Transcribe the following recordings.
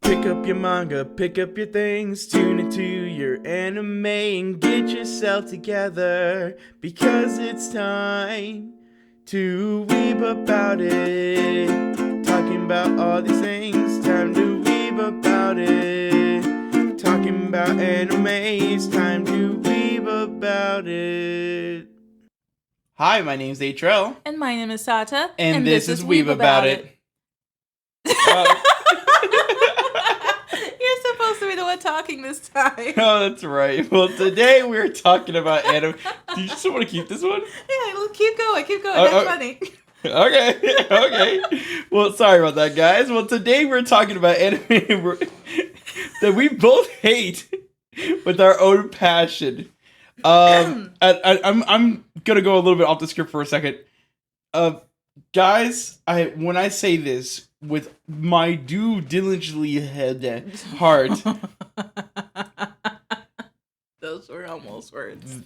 Pick up your manga, pick up your things, tune into your anime and get yourself together, because it's time to weeb about it. Talking about all these things, time to weeb about it. Talking about anime, it's time to weeb about it. Hi, my name's Atrell. And my name is Sata. And this is Weeb About It. You're supposed to be the one talking this time. Oh, that's right. Well, today we're talking about anime. Do you just want to keep this one? Yeah, well, keep going. That's funny. Okay. Well, sorry about that, guys. Well, today we're talking about anime that we both hate with our own passion. I'm gonna go a little bit off the script for a second. Guys, when I say this with my diligently heart, those were almost words.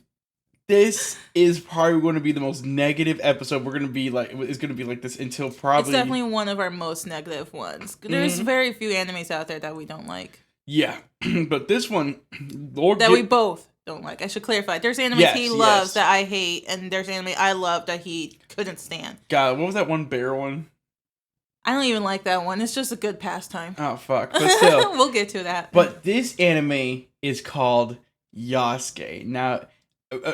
This is probably going to be the most negative episode. We're going to be like, it's going to be like this until probably. It's definitely one of our most negative ones. There's very few animes out there that we don't like. Yeah, but this one, we both don't like. I should clarify. There's animes he loves that I hate, and there's anime I love that he couldn't stand. God, what was that one bear one? I don't even like that one. It's just a good pastime. Oh, fuck. But still. We'll get to that. But this anime is called Yasuke. Now,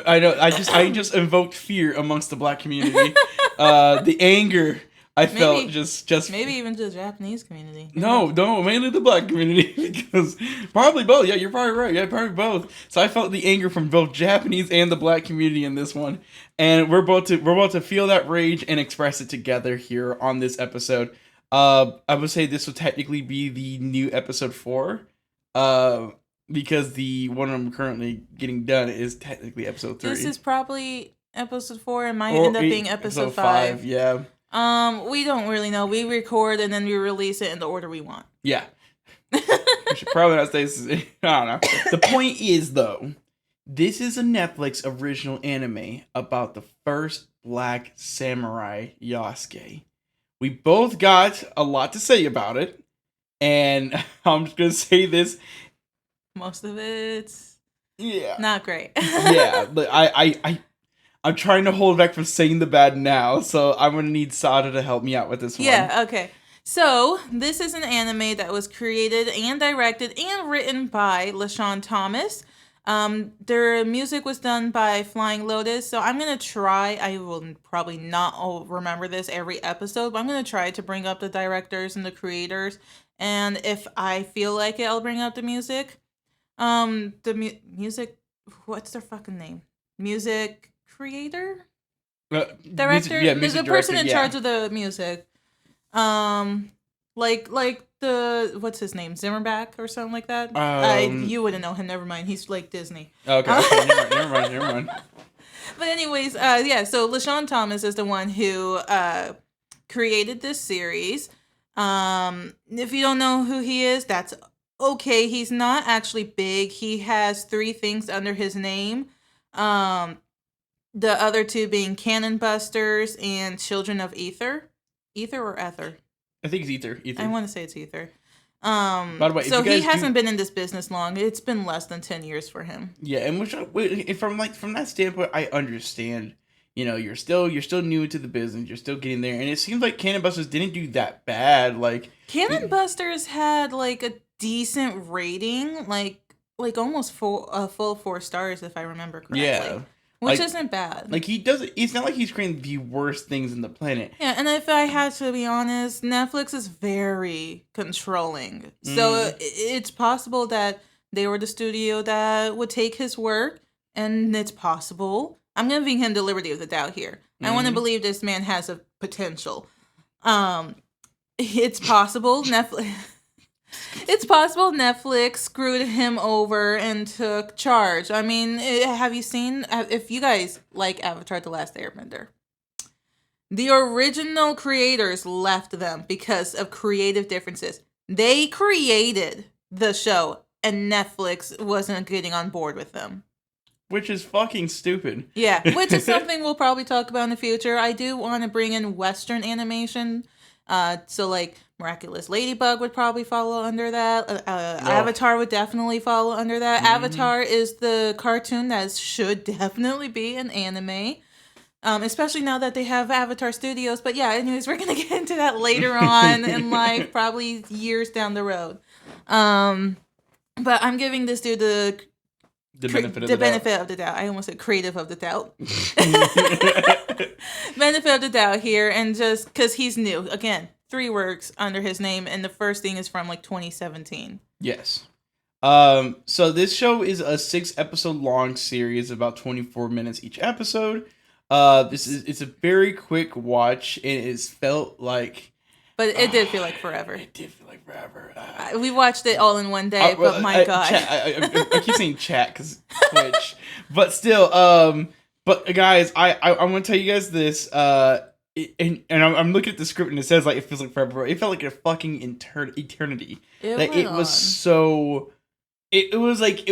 I know I just invoked fear amongst the black community. The anger I felt just maybe even the Japanese community. No, mainly the black community, because probably both. Yeah, you're probably right. Yeah, probably both. So I felt the anger from both Japanese and the black community in this one, and we're about to feel that rage and express it together here on this episode. I would say this would technically be the new episode 4, because the one I'm currently getting done is technically episode 3. This is probably episode 4, and might end up being episode 5. Yeah. We don't really know. We record and then we release it in the order we want. Yeah. We should probably not say this. I don't know. The point is, though, this is a Netflix original anime about the first black samurai, Yasuke. We both got a lot to say about it, and I'm just gonna say this. Most of it's not great. Yeah, but I'm trying to hold back from saying the bad now, so I'm going to need Sada to help me out with this one. Yeah, okay. So, this is an anime that was created and directed and written by LaShawn Thomas. Their music was done by Flying Lotus, so I'm going to try, I will probably not remember this every episode, but I'm going to try to bring up the directors and the creators, and if I feel like it, I'll bring up the music. Music, what's their fucking name? Music creator? Director? Music the person in charge of the music. Like the, what's his name? Zimmerback or something like that? You wouldn't know him, never mind. He's like Disney. Okay, never mind. But anyways, so LaShawn Thomas is the one who created this series. If you don't know who he is, that's okay. He's not actually big. He has 3 things under his name. The other 2 being Cannon Busters and Children of Ether. Ether or Ether? I think it's Ether. I want to say it's Ether. By the way, so he hasn't been in this business long. It's been less than 10 years for him. Yeah, and from that standpoint, I understand. You know, you're still new to the business. You're still getting there, and it seems like Cannon Busters didn't do that bad. Like Cannon Busters had like a decent rating, like almost full 4 stars if I remember correctly. Yeah. Which isn't bad. Like, it's not like he's creating the worst things in the planet. Yeah, and if I had to be honest, Netflix is very controlling. So it's possible that they were the studio that would take his work, and it's possible. I'm giving him the liberty of the doubt here. I want to believe this man has a potential. It's possible Netflix screwed him over and took charge. I mean, have you seen, if you guys like Avatar: The Last Airbender, the original creators left them because of creative differences. They created the show and Netflix wasn't getting on board with them. Which is fucking stupid. Yeah, which is something we'll probably talk about in the future. I do want to bring in Western animation. So like Miraculous Ladybug would probably follow under that. Avatar would definitely follow under that. Avatar is the cartoon that should definitely be an anime. Especially now that they have Avatar Studios. But yeah, anyways, we're going to get into that later on in life, probably years down the road. But I'm giving this dude the benefit of the doubt. I almost said creative of the doubt. Benefit of the doubt here. And just because he's new. Again, 3 works under his name. And the first thing is from like 2017. Yes. So this show is a 6-episode long series, about 24 minutes each episode. It's a very quick watch, and it's felt like... But it did feel like forever. It did feel like forever. We watched it all in one day, but my God. I keep saying chat because Twitch. But still, but guys, I want to tell you guys this, and I'm looking at the script, and it says, like, it feels like forever. It felt like a fucking eternity. It was so... It was like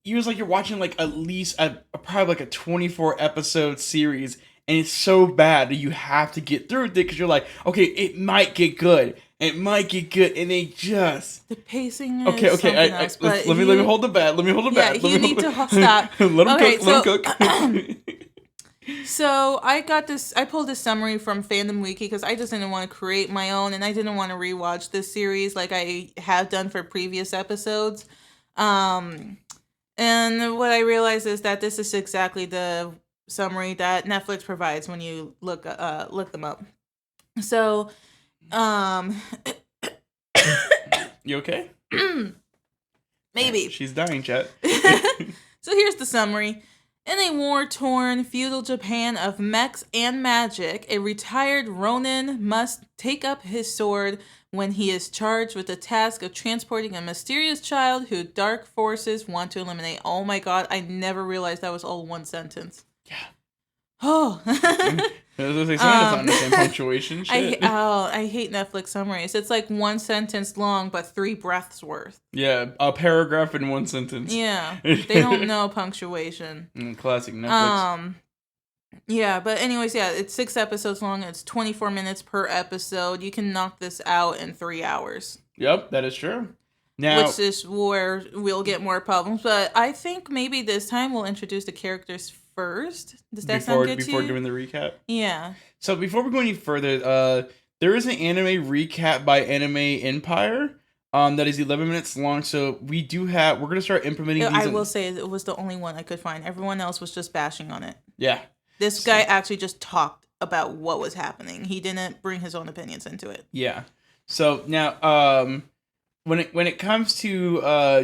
you're watching like at least probably like a 24 episode series, and it's so bad that you have to get through it because you're like, okay, it might get good, and they just the pacing is okay. Else, let me hold the bat. Let me hold the bat. Yeah, you need to stop. Let him cook. So I pulled this summary from Fandom Wiki because I just didn't want to create my own, and I didn't want to rewatch this series like I have done for previous episodes. And what I realized is that this is exactly the summary that Netflix provides when you look them up. So, you okay? Maybe. She's dying, chat. So here's the summary. In a war-torn feudal Japan of mechs and magic, a retired Ronin must take up his sword when he is charged with the task of transporting a mysterious child who dark forces want to eliminate. Oh my God, I never realized that was all one sentence. Yeah. Oh. It's not the same punctuation. Shit. I hate Netflix summaries. It's like one sentence long, but 3 breaths worth. Yeah, a paragraph in one sentence. Yeah, they don't know punctuation. Classic Netflix. Yeah, but anyways, yeah, it's 6 episodes long. It's 24 minutes per episode. You can knock this out in 3 hours. Yep, that is true. Now, which is where we'll get more problems. But I think maybe this time we'll introduce the characters first. Does that sound good to you? Before doing the recap? Yeah. So before we go any further, there is an anime recap by Anime Empire that is 11 minutes long. So we're going to start implementing these. I will say it was the only one I could find. Everyone else was just bashing on it. Yeah. This guy actually just talked about what was happening. He didn't bring his own opinions into it. Yeah. So now, when it comes to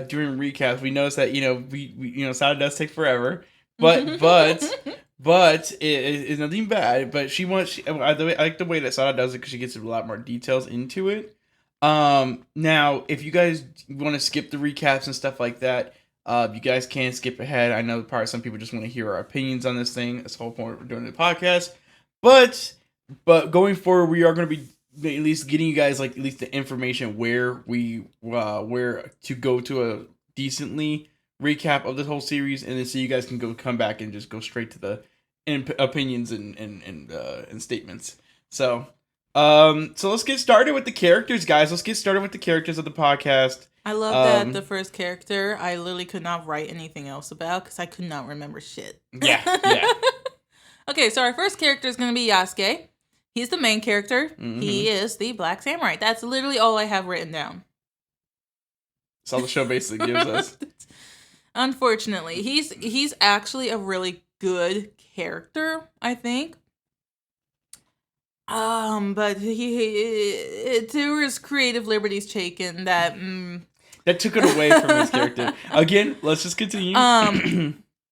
doing recaps, we notice that we Sada does take forever, but it's nothing bad. But I like the way that Sada does it because she gets a lot more details into it. Now, if you guys want to skip the recaps and stuff like that, you guys can skip ahead. I know some people just want to hear our opinions on this thing. That's the whole point we're doing the podcast. But going forward, we are going to be at least getting you guys like at least the information where to go to a decently recap of this whole series, and then so you guys can come back and just go straight to the opinions and statements. So let's get started with the characters, guys. Let's get started with the characters of the podcast. I love that the first character I literally could not write anything else about because I could not remember shit. Yeah. Okay, so our first character is going to be Yasuke. He's the main character. Mm-hmm. He is the Black Samurai. That's literally all I have written down. That's all the show basically gives us. Unfortunately, he's actually a really good character, I think. But there was creative liberties taken that took it away from his character. Again, let's just continue.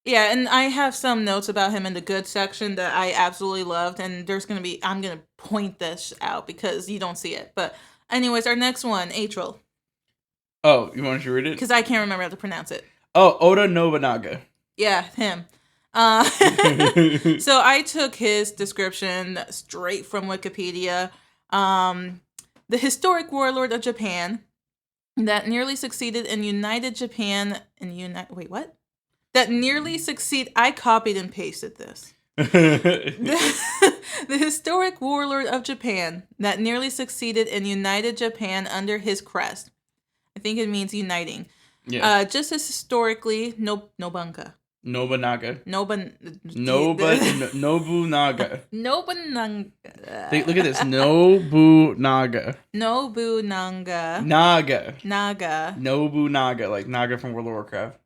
Yeah, and I have some notes about him in the good section that I absolutely loved, and I'm gonna point this out because you don't see it. But anyways, our next one, April. Oh, you want to read it? Because I can't remember how to pronounce it. Oh, Oda Nobunaga. Yeah, him. So I took his description straight from Wikipedia. The historic warlord of Japan that nearly succeeded in united Japan That nearly succeed. I copied and pasted this. The historic warlord of Japan that nearly succeeded in united Japan under his crest. I think it means uniting. Yeah. Just as historically, Nobunaga. Nobunaga. Nobunaga. Nobunaga. Nobunaga. Look at this. Nobunaga. Nobunaga. Naga. Nobunaga. Like Naga from World of Warcraft.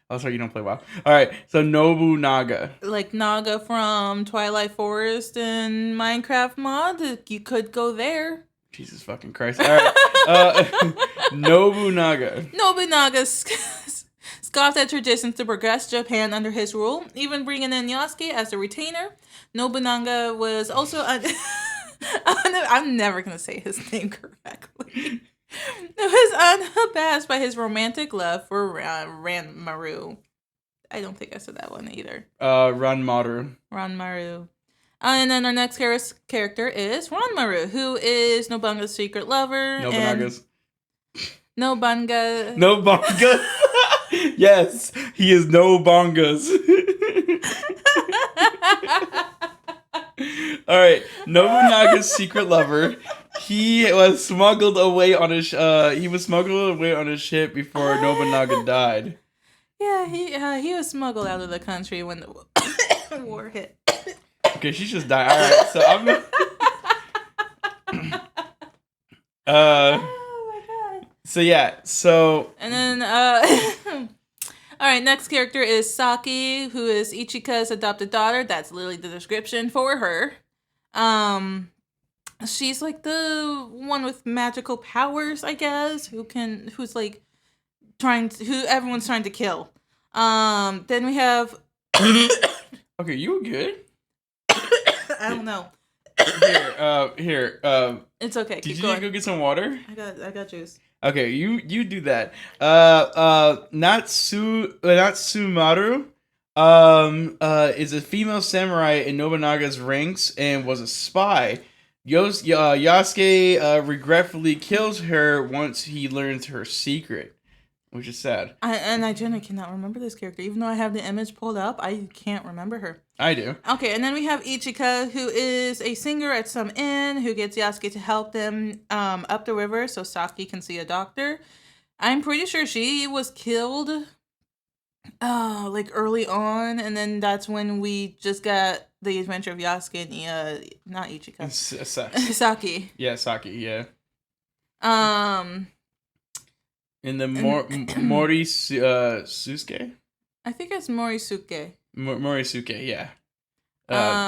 Oh, sorry, you don't play WoW. All right, so Nobunaga. Like Naga from Twilight Forest and Minecraft mod. You could go there. Jesus fucking Christ. All right. Nobunaga. Nobunaga scoffed at traditions to progress Japan under his rule, even bringing in Yasuke as a retainer. Nobunaga was also... I'm never going to say his name correctly. Was unabashed by his romantic love for Ranmaru. I don't think I said that one either. Ranmaru. And then our next character is Ranmaru, who is Nobunaga's secret lover. Nobunaga's. Nobunga. Yes, he is Nobunga's. All right, Nobunaga's secret lover. He was smuggled away on his ship before Nobunaga died. Yeah, he was smuggled out of the country when the war hit. Okay, she just died. All right, so I'm. Oh my god. So yeah, so. And then all right, next character is Saki, who is Ichika's adopted daughter. That's literally the description for her. She's like the one with magical powers, I guess, who's like who everyone's trying to kill. Then we have Okay, you good? I don't know. Here. It's okay. Did you go get some water? I got juice. Okay, you do that. Natsumaru is a female samurai in Nobunaga's ranks and was a spy. Yasuke regretfully kills her once he learns her secret, which is sad. I genuinely cannot remember this character. Even though I have the image pulled up, I can't remember her. I do. Okay, and then we have Ichika, who is a singer at some inn, who gets Yasuke to help them up the river so Saki can see a doctor. I'm pretty sure she was killed like early on, and then that's when we just got the adventure of Yasuke and not Ichika. Saki. Yeah, Saki, yeah. In the Morisuke? I think it's Morisuke. Morisuke, yeah.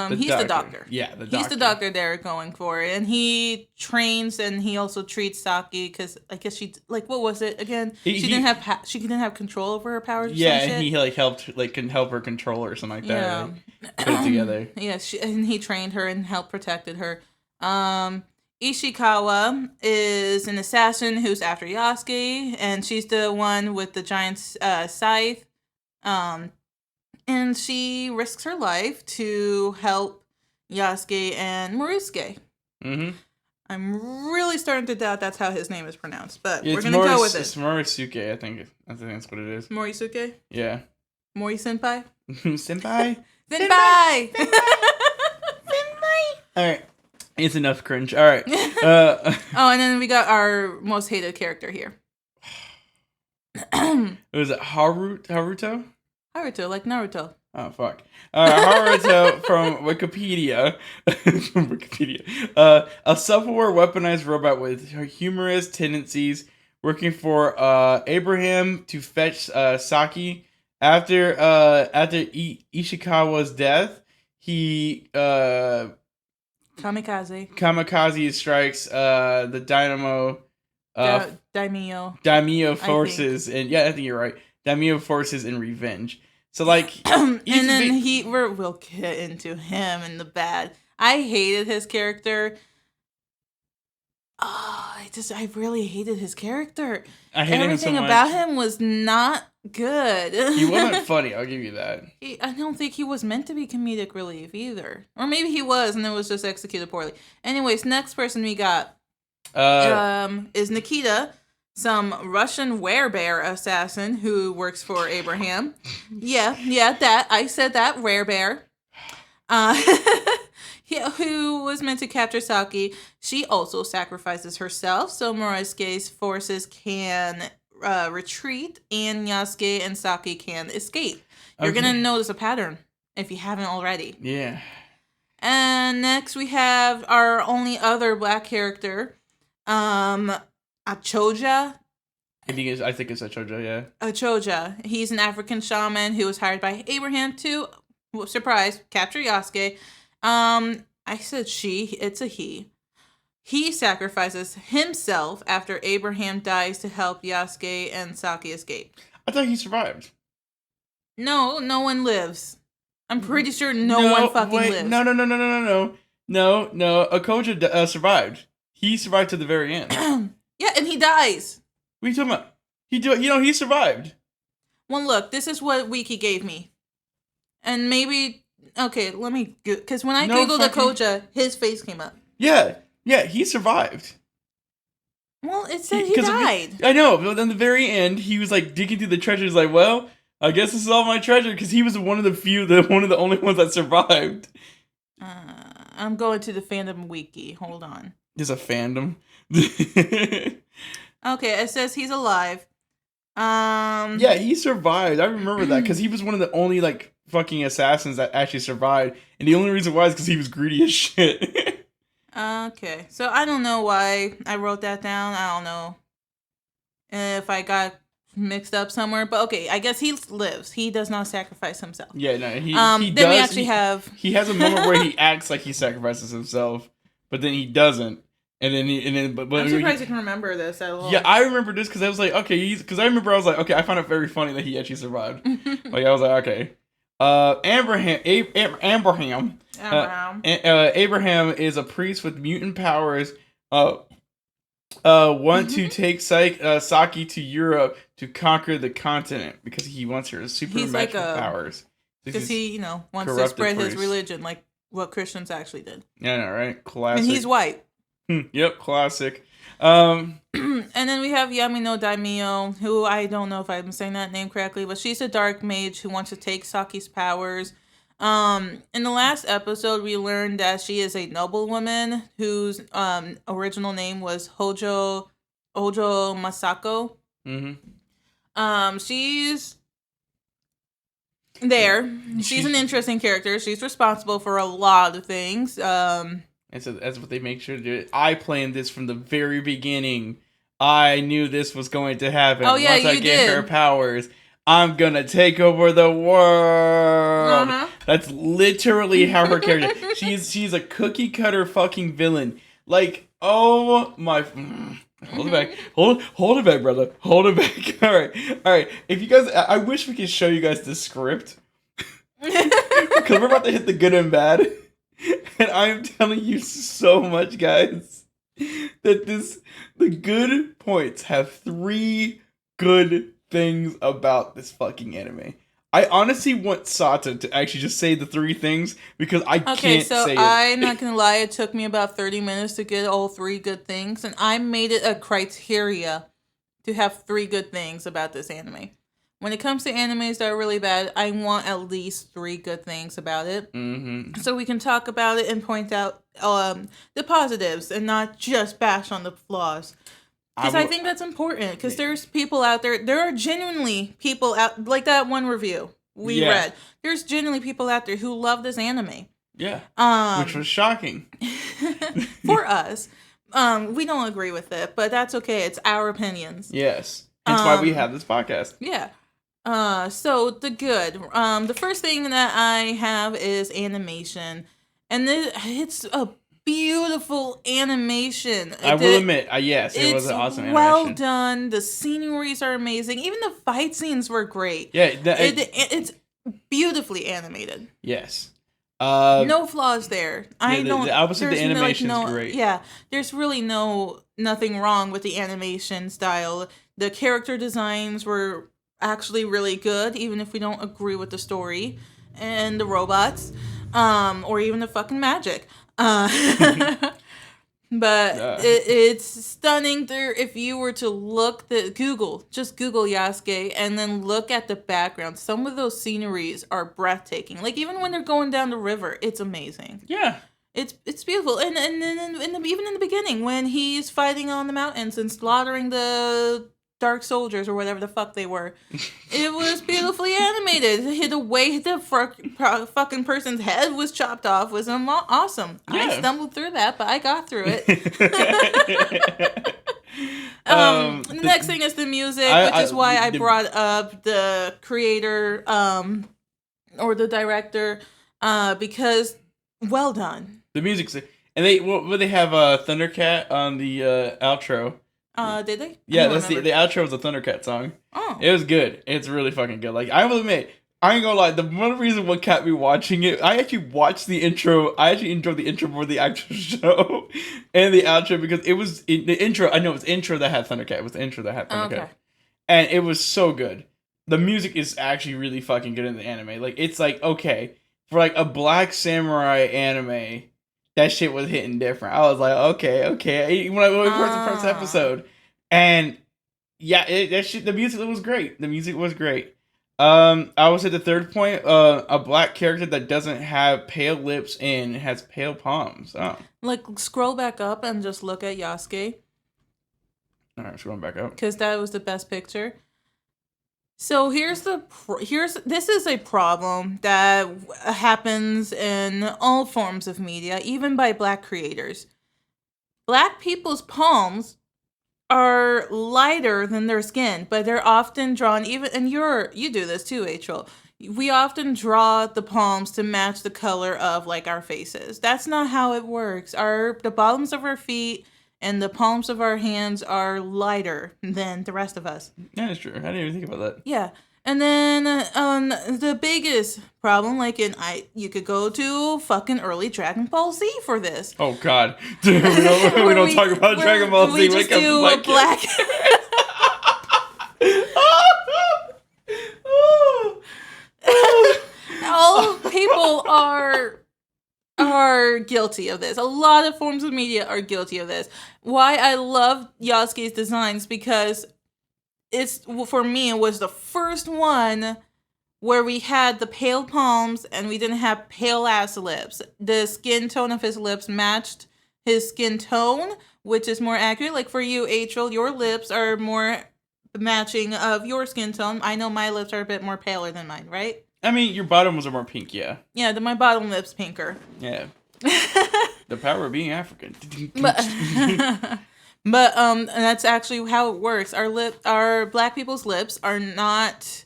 He's the doctor. Yeah, the doctor. He's the doctor they're going for, and he trains and he also treats Saki because I guess what was it again? She didn't have control over her powers. Or yeah, some and shit. he can help her control her or something like that. Yeah, like, put it together. Yeah, and he trained her and helped protected her. Ishikawa is an assassin who's after Yasuke, and she's the one with the giant scythe. And she risks her life to help Yasuke and Morisuke. Mm-hmm. I'm really starting to doubt that's how his name is pronounced, but we're going to go with it. It's Morisuke, I think that's what it is. Morisuke? Yeah. Mori-senpai? Senpai? Senpai! All right. It's enough cringe. All right. And then we got our most hated character here. Was it Haruto? Haruto, like Naruto. Oh, fuck. Haruto from Wikipedia. A self-aware weaponized robot with humorous tendencies working for Abraham to fetch Saki. After Ishikawa's death, he... Kamikaze strikes the Daimyo forces. And yeah, I think you're right. Daimyo forces in revenge. So like, and then we'll get into him and the bad. I hated his character. Oh, I really hated his character. I hated everything him so much. About him was not good. He wasn't funny. I'll give you that. I don't think he was meant to be comedic relief either, or maybe he was, and it was just executed poorly. Anyways, next person we got is Nikita. Some Russian werebear assassin who works for Abraham. Yeah, that. I said that, werebear. Uh, who was meant to capture Saki. She also sacrifices herself so Morosuke's forces can retreat and Yasuke and Saki can escape. You're going to notice a pattern if you haven't already. Yeah. And next we have our only other black character, Achoja. I think it's Achoja, yeah. Achoja. He's an African shaman who was hired by Abraham to, surprise, capture Yasuke. I said she, it's a he. He sacrifices himself after Abraham dies to help Yasuke and Saki escape. I thought he survived. No one lives. I'm pretty sure no one fucking lives. No. Achoja survived. He survived to the very end. Yeah, and he dies. What are you talking about? He survived. Well, look, this is what Wiki gave me. And maybe, okay, let me, because when I Googled Achoja, his face came up. Yeah, he survived. Well, it said he died. I know, but in the very end, he was like digging through the treasure. He's like, well, I guess this is all my treasure, because he was one of the only ones that survived. I'm going to the fandom wiki. Hold on. There's a fandom. Okay, it says he's alive. Yeah, he survived. I remember that, because he was one of the only, like, fucking assassins that actually survived. And the only reason why is because he was greedy as shit. Okay, so I don't know why I wrote that down. I don't know if I got mixed up somewhere, but okay, I guess he lives. He does not sacrifice himself. Yeah, no, he then does. We actually have... He has a moment where he acts like he sacrifices himself, but then he doesn't. But I'm surprised you can remember this at all. Yeah, I remember this because I was like, okay, because I was like, okay, I found it very funny that he actually survived. Like, I was like, okay. Abraham is a priest with mutant powers. Want to take Saki to Europe to conquer the continent because he wants her supernatural powers. Because he, wants to spread his religion like what Christians actually did. Yeah, no, right? Classic. And he's white. Yep, classic. And then we have Yami no Daimyo, who I don't know if I'm saying that name correctly, but she's a dark mage who wants to take Saki's powers. In the last episode, we learned that she is a noblewoman whose original name was Hojo Masako. Mm-hmm. She's there. She's an interesting character. She's responsible for a lot of things. And so that's what they make sure to do. I planned this from the very beginning. I knew this was going to happen. Oh, yeah, Once I get her powers, I'm gonna take over the world. That's literally how her character. She's a cookie cutter fucking villain. Like, oh my. Hold it back. Hold it back, brother. Hold it back. All right. If you guys, I wish we could show you guys the script because we're about to hit the good and bad. And I am telling you so much, guys, that the good points have 3 good things about this fucking anime. I honestly want Sata to actually just say the 3 things because I can't say it. Okay, so I'm not gonna lie, it took me about 30 minutes to get all 3 good things, and I made it a criteria to have 3 good things about this anime. When it comes to animes that are really bad, I want at least 3 good things about it. Mm-hmm. So we can talk about it and point out the positives and not just bash on the flaws. Because I think that's important. Because there's people out there. There are genuinely people out, like that one review we read. There's genuinely people out there who love this anime. Yeah. Which was shocking. For us. We don't agree with it, but that's okay. It's our opinions. Yes. That's why we have this podcast. Yeah. So the good. The first thing that I have is animation. And it's a beautiful animation. I will admit, yes, it was an awesome animation. Well done. The sceneries are amazing. Even the fight scenes were great. Yeah, it's beautifully animated. Yes. No flaws there. The opposite, the animation is great. Yeah, there's really nothing wrong with the animation style. The character designs were actually really good, even if we don't agree with the story and the robots, or even the fucking magic. The But it's stunning there. If you were to look just Google Yasuke and then look at the background, some of those sceneries are breathtaking. Like even when they're going down the river, it's amazing. Yeah. It's beautiful. And then even in the beginning when he's fighting on the mountains and slaughtering the dark soldiers or whatever the fuck they were, it was beautifully animated. The way the fucking person's head was chopped off was awesome. Yeah. I stumbled through that, but I got through it. The next thing is the music, which is why I brought up the creator or the director, because well done. The music's, and they have Thundercat on the outro. Did they? Yeah, the outro was a Thundercat song. Oh. It was good. It's really fucking good. Like, I will admit, I ain't gonna lie, the one reason what kept me watching it, I actually watched the intro. I actually enjoyed the intro more than the actual show and the outro because it was the intro. I know it was intro that had Thundercat. It was the intro that had Thundercat. Okay. And it was so good. The music is actually really fucking good in the anime. Like, it's like, okay, for like a Black Samurai anime, that shit was hitting different. I was like, okay. When we watched the first episode, and yeah, the music was great. The music was great. I would say the third point, a black character that doesn't have pale lips and has pale palms. Oh. Like, scroll back up and just look at Yasuke. All right, scrolling back up. Because that was the best picture. So this is a problem that happens in all forms of media, even by black creators. Black people's palms are lighter than their skin, but they're often drawn and you do this too, Rachel. We often draw the palms to match the color of like our faces. That's not how it works. The bottoms of our feet and the palms of our hands are lighter than the rest of us. Yeah, that's true. I didn't even think about that. Yeah. And then the biggest problem, you could go to fucking early Dragon Ball Z for this. Oh, God. Dude, we don't talk about Dragon Ball Z. We just do a black... All people are guilty of this. A lot of forms of media are guilty of this. Why I love Yasuke's designs, because for me, it was the first one where we had the pale palms and we didn't have pale ass lips. The skin tone of his lips matched his skin tone, which is more accurate. Like for you, April, your lips are more matching of your skin tone. I know my lips are a bit more paler than mine, right? I mean, your bottoms are more pink, yeah. Yeah, my bottom lip's pinker. Yeah. The power of being African. But that's actually how it works. Our black people's lips are not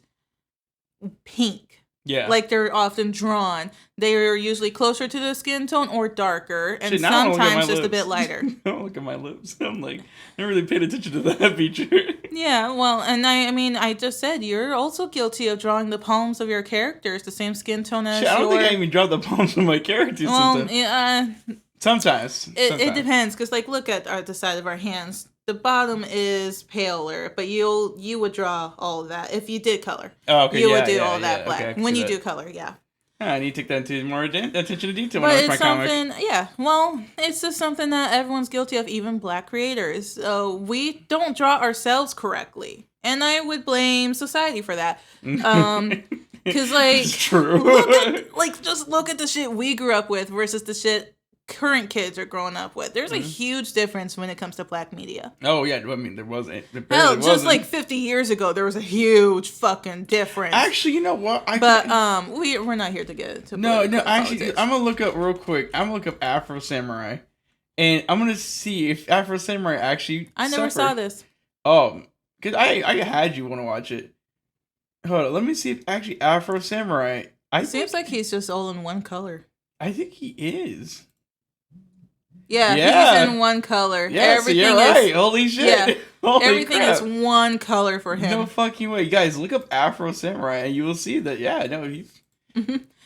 pink. Yeah. Like they're often drawn. They are usually closer to the skin tone or darker, and sometimes just a bit lighter. Don't look at my lips. I'm like, I really paid attention to that feature. Yeah, well, and I mean, I just said you're also guilty of drawing the palms of your characters the same skin tone as I don't think I even draw the palms of my characters. Well, Sometimes. It depends, because look at the side of our hands. The bottom is paler, but you would draw all of that if you did color. Oh, okay. You would do all that black okay, when you do color. Yeah. I need to take that into more attention to detail but when I it's my something, comic. Yeah. Well, it's just something that everyone's guilty of, even black creators. So we don't draw ourselves correctly, and I would blame society for that. Because it's true. just look at the shit we grew up with versus the shit current kids are growing up with. There's a huge difference when it comes to black media. Oh yeah, I mean there wasn't. Hell, just like 50 years ago, there was a huge fucking difference. Actually, you know what? We're not here to get into actually, I'm gonna look up real quick. I'm gonna look up Afro Samurai, and I'm gonna see if Afro Samurai actually. I never saw this. Oh, cause I had you want to watch it. Hold on, let me see if actually Afro Samurai. Seems like he's just all in one color. I think he is. Yeah, he's in one color. Yeah, everything so you're right. Holy shit. Yeah, holy everything crap. is one color for him. No fucking way. Guys, look up Afro Samurai and you will see that, he's...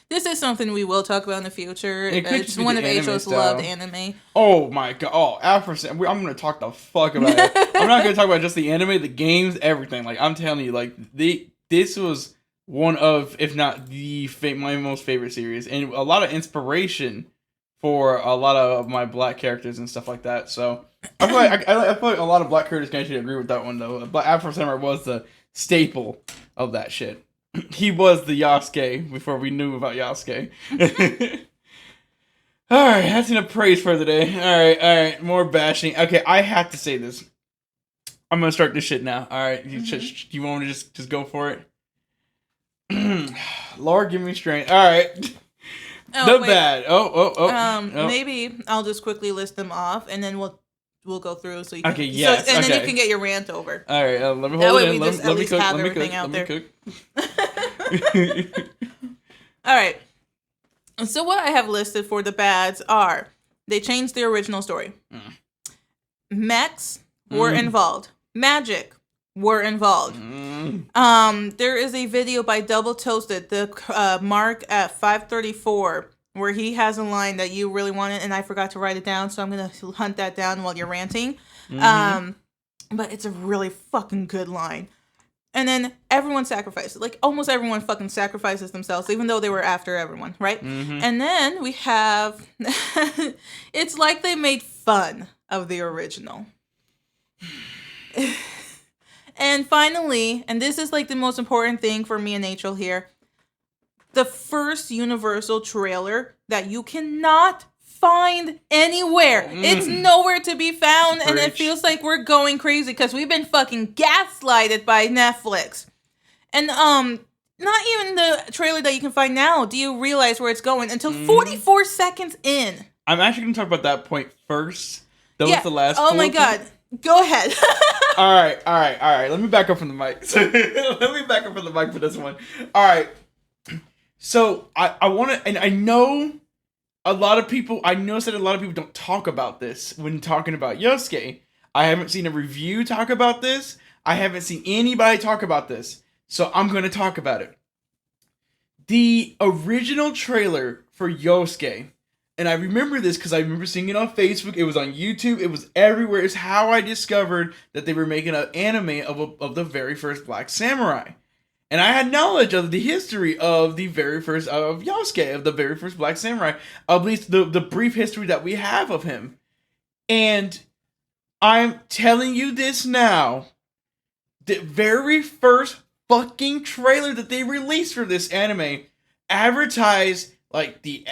This is something we will talk about in the future. It's one of Acho's loved anime. Oh my god. Oh, Afro Samurai. I'm going to talk the fuck about it. I'm not going to talk about just the anime, the games, everything. Like, I'm telling you, this was one of, if not my most favorite series. And a lot of inspiration for a lot of my black characters and stuff like that. So I feel like I feel like a lot of black characters can actually agree with that one though. But Afro Samurai was the staple of that shit. He was the Yasuke before we knew about Yasuke. All right, that's enough praise for the day. All right, more bashing. Okay, I have to say this. I'm gonna start this shit now. All right, you want me to just go for it? Lord, give me strength. All right. Bad. Maybe I'll just quickly list them off, and then we'll go through so you can. Okay. Yes. Then you can get your rant over. All right. Let me hold that way it in. We just at least have everything out there. All right. So what I have listed for the bads are they changed the original story. Mechs were involved. Magic were involved. There is a video by Double Toasted, the mark at 534, where he has a line that you really wanted, and I forgot to write it down, so I'm gonna hunt that down while you're ranting. But it's a really fucking good line. And then everyone sacrifices. Like, almost everyone fucking sacrifices themselves, even though they were after everyone, right? And then we have... it's like they made fun of the original. And finally, and this is like the most important thing for me and Rachel here, the first Universal trailer that you cannot find anywhere. It's nowhere to be found, and it feels like we're going crazy because we've been fucking gaslighted by Netflix. And not even the trailer that you can find now do you realize where it's going until 44 seconds in. I'm actually going to talk about that point first. That was the last Oh my god. Go ahead. All right. Let me back up from the mic. For this one. All right. So I want to, and I know a lot of people, I noticed that a lot of people don't talk about this when talking about Yasuke. I haven't seen a review talk about this. I haven't seen anybody talk about this. So I'm going to talk about it. The original trailer for Yasuke, and I remember this because I remember seeing it on Facebook. It was on YouTube. It was everywhere. It's how I discovered that they were making an anime of the very first Black Samurai. And I had knowledge of the history of the very first, of Yasuke, of the very first Black Samurai. At least the brief history that we have of him. And I'm telling you this now. The very first fucking trailer that they released for this anime advertised like the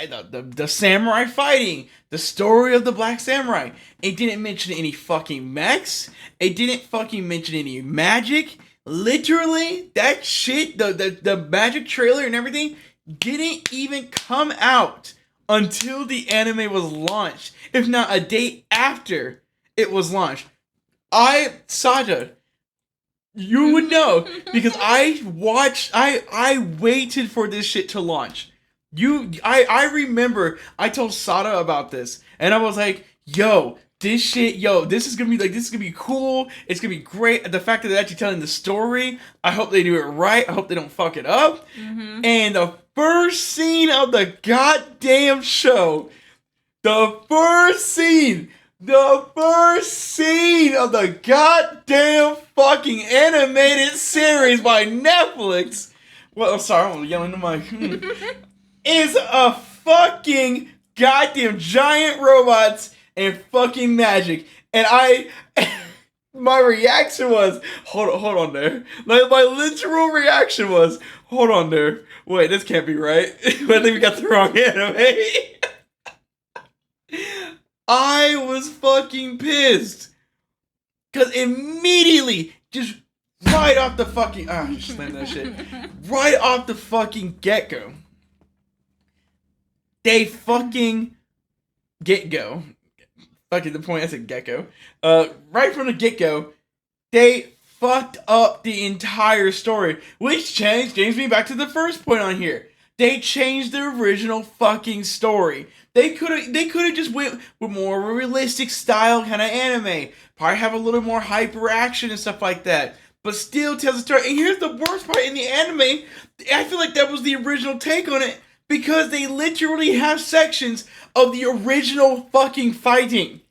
samurai fighting, the story of the Black Samurai. It didn't mention any fucking mechs. It didn't fucking mention any magic. Literally, that shit, the magic trailer and everything didn't even come out until the anime was launched, if not a day after it was launched. Saja, you would know, because I waited for this shit to launch. I remember I told Sada about this, and I was like, this is gonna be cool. It's gonna be great. The fact that they're actually telling the story, I hope they do it right. I hope they don't fuck it up. And the first scene of the goddamn show, the first scene of the goddamn fucking animated series by Netflix. Well, I'm sorry, I'm yelling in the mic. Is a fucking goddamn giant robots and fucking magic. And my reaction was, hold on there. Like, my literal reaction was, hold on there. Wait, this can't be right. I think we got the wrong anime. I was fucking pissed. Because immediately, just right off the fucking, just slam that shit. Right off the fucking get-go. They fucking get-go. Fucking the point, I said get-go. Right from the get-go, they fucked up the entire story. Which brings me back to the first point on here. They changed the original fucking story. They could have just went with more realistic style kind of anime. Probably have a little more hyper action and stuff like that. But still tells the story. And here's the worst part in the anime. I feel like that was the original take on it. Because they literally have sections of the original fucking fighting.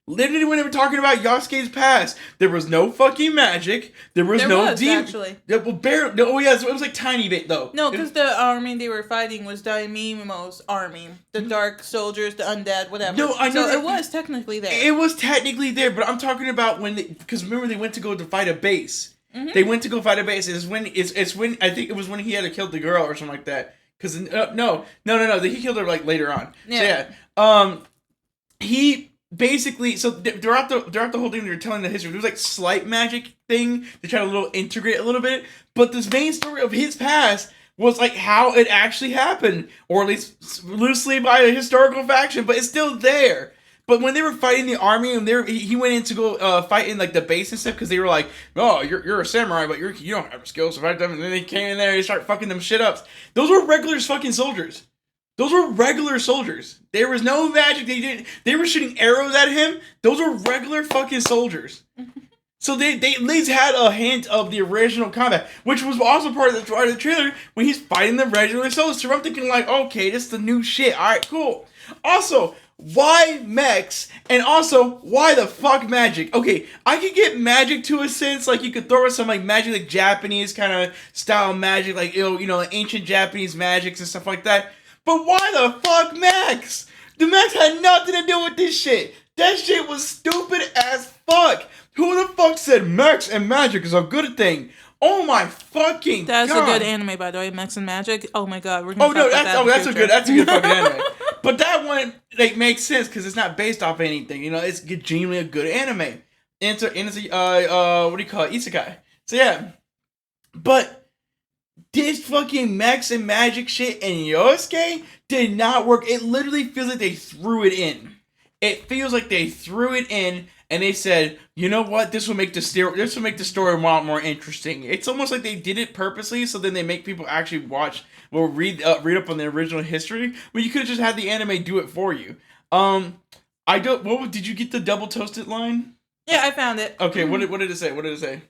Literally, when they were talking about Yasuke's past, there was no fucking magic. There was actually. Yeah, well, barely. No, oh yeah, so it was like tiny bit though. No, because the army they were fighting was Daimimo's army, the dark soldiers, the undead, whatever. No, I know. So it was technically there. It was technically there, but I'm talking about because remember they went to go to fight a base. Mm-hmm. They went to go fight a base. It's when I think it was when he had to kill the girl or something like that. Because no, he killed her like later on. Yeah. So, he. Basically, so throughout the whole thing, they're telling the history. There was like slight magic thing to try to integrate a little bit, but this main story of his past was like how it actually happened, or at least loosely by a historical faction, but it's still there. But when they were fighting the army, and he went in to go fight in like the base and stuff, because they were like, "Oh, you're a samurai, but you don't have skills to fight them." And then they came in there and they start fucking them shit up. Those were regular fucking soldiers. Those were regular soldiers. There was no magic. They were shooting arrows at him. Those were regular fucking soldiers. So they at least had a hint of the original combat, which was also part of the trailer when he's fighting the regular soldiers. So I'm thinking like, okay, this is the new shit. All right, cool. Also, why mechs? And also, why the fuck magic? Okay, I could get magic to a sense, like you could throw in some like magic, like Japanese kind of style magic, like like ancient Japanese magics and stuff like that. But why the fuck mechs? The mechs had nothing to do with this shit. That shit was stupid as fuck. Who the fuck said mechs and magic is a good thing? Oh my fucking god. That's a good anime, by the way. Mechs and Magic. Oh my god, we're gonna talk about that's a good fucking anime. But that one makes sense because it's not based off anything. It's genuinely a good anime. And it's a what do you call it? Isekai. So yeah, but. This fucking mechs and magic shit in Yasuke did not work. It literally feels like they threw it in. It feels like they threw it in and they said, you know what? This will make the story a lot more interesting. It's almost like they did it purposely, so then they make people actually watch. Well, read up on the original history. But you could have just had the anime do it for you. Did you get the double toasted line? Yeah, I found it. Okay, what did it say? What did it say?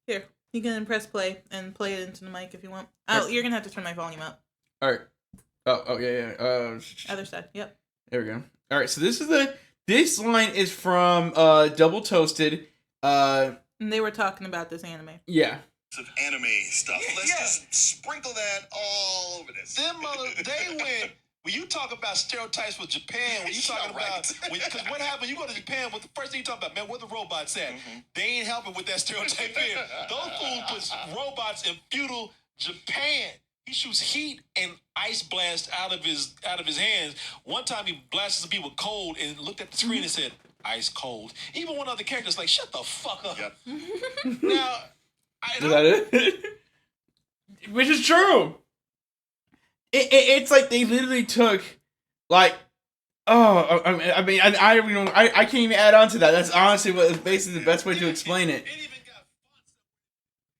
Here. You can press play and play it into the mic if you want. Oh, you're gonna have to turn my volume up. All right. Oh yeah. Other side. Yep. There we go. All right. So this line is from Double Toasted. And they were talking about this anime. Yeah. Of anime stuff. Let's just sprinkle that all over this. They went. When you talk about stereotypes with Japan, when you talking about, because what happened? You go to Japan, what the first thing you talk about, man, where the robots at? Mm-hmm. They ain't helping with that stereotype here. Those fools put robots in feudal Japan. He shoots heat and ice blast out of his hands. One time he blasted some people with cold and looked at the screen and said, "Ice cold." Even one other character's like, "Shut the fuck up." Yep. Now, is that it? Which is true. It's like they literally took, like, I can't even add on to that. That's honestly what is basically the best way to explain it.